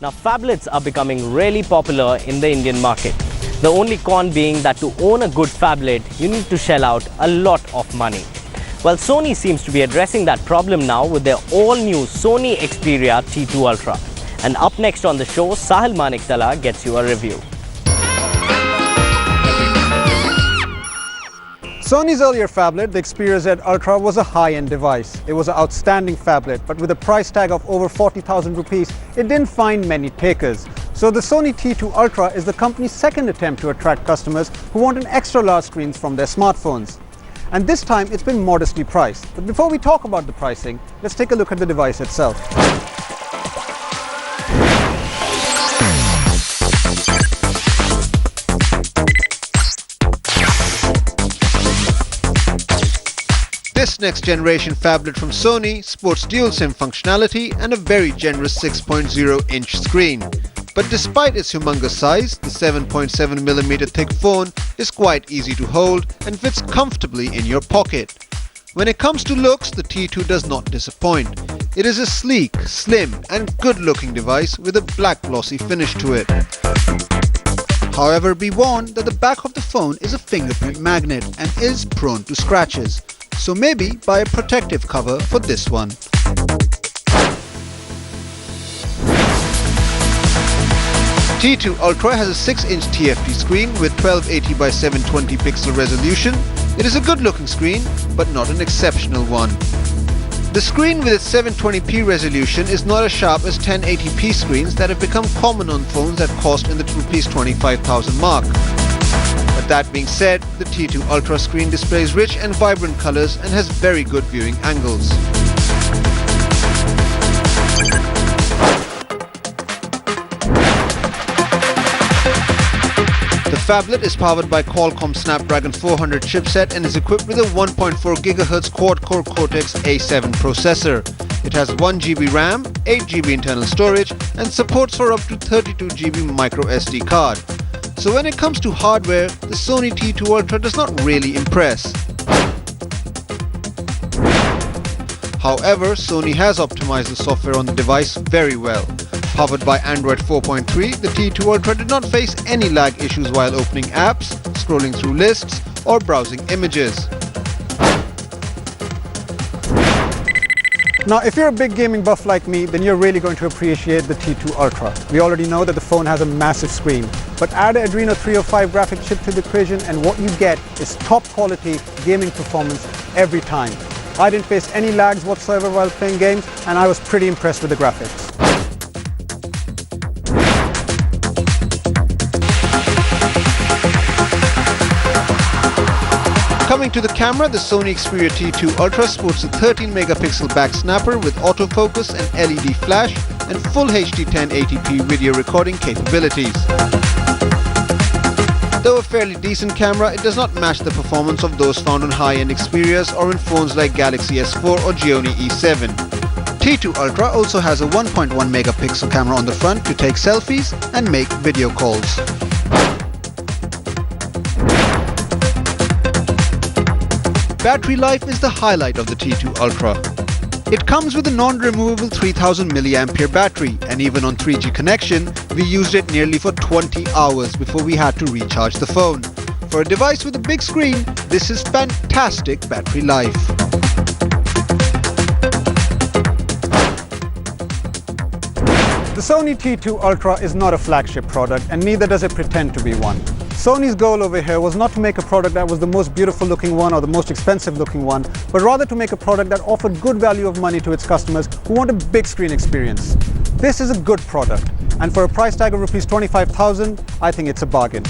Now, phablets are becoming really popular in the Indian market. The only con being that to own a good phablet, you need to shell out a lot of money. Well, Sony seems to be addressing that problem now with their all-new Sony XperiaT2 Ultra. And up next on the show, Sahil Manektala gets you a review. Sony's earlier phablet, the XperiaZ Ultra, was a high-end device. It was an outstanding phablet, but with a price tag of over 40,000 rupees, it didn't find many takers. So the Sony T2 Ultra is the company's second attempt to attract customers who want an extra large screens from their smartphones. And this time it's been modestly priced. But before we talk about the pricing, let's take a look at the device itself. This next-generation phablet from Sony sports dual SIM functionality and a very generous 6.0-inch screen. But despite its humongous size, the 7.7mm thick phone is quite easy to hold and fits comfortably in your pocket. When it comes to looks, the T2 does not disappoint. It is a sleek, slim and good-looking device with a black glossy finish to it. However, be warned that the back of the phone is a fingerprint magnet and is prone to scratches. So maybe buy a protective cover for this one. T2 Ultra has a 6-inch TFT screen with 1280 by 720 pixel resolution. It is a good looking screen, but not an exceptional one. The screen with its 720p resolution is not as sharp as 1080p screens that have become common on phones that cost in the Rs 25,000 mark. But that being said, the T2 Ultra screen displays rich and vibrant colors and has very good viewing angles. The phablet is powered by Qualcomm Snapdragon 400 chipset and is equipped with a 1.4 GHz quad-core Cortex-A7 processor. It has 1GB RAM, 8GB internal storage and supports for up to 32GB micro SD card. So when it comes to hardware, the Sony T2 Ultra does not really impress. However, Sony has optimized the software on the device very well. Powered by Android 4.3, the T2 Ultra did not face any lag issues while opening apps, scrolling through lists, or browsing images. Now, if you're a big gaming buff like me, then you're really going to appreciate the T2 Ultra. We already know that the phone has a massive screen, but add an Adreno 305 graphic chip to the equation and what you get is top quality gaming performance every time. I didn't face any lags whatsoever while playing games and I was pretty impressed with the graphics. Coming to the camera, the Sony XperiaT2 Ultra sports a 13-megapixel back snapper with autofocus and LED flash and full HD 1080p video recording capabilities. Though a fairly decent camera, it does not match the performance of those found on high-end Xperias or in phones like Galaxy S4 or Xiaomi E7. T2 Ultra also has a 1.1 megapixel camera on the front to take selfies and make video calls. Battery life is the highlight of the T2 Ultra. It comes with a non-removable 3000 mAh battery, and even on 3G connection, we used it nearly for 20 hours before we had to recharge the phone. For a device with a big screen, this is fantastic battery life. The Sony T2 Ultra is not a flagship product and neither does it pretend to be one. Sony's goal over here was not to make a product that was the most beautiful looking one or the most expensive looking one, but rather to make a product that offered good value of money to its customers who want a big screen experience. This is a good product, and for a price tag of Rs 25,000, I think it's a bargain.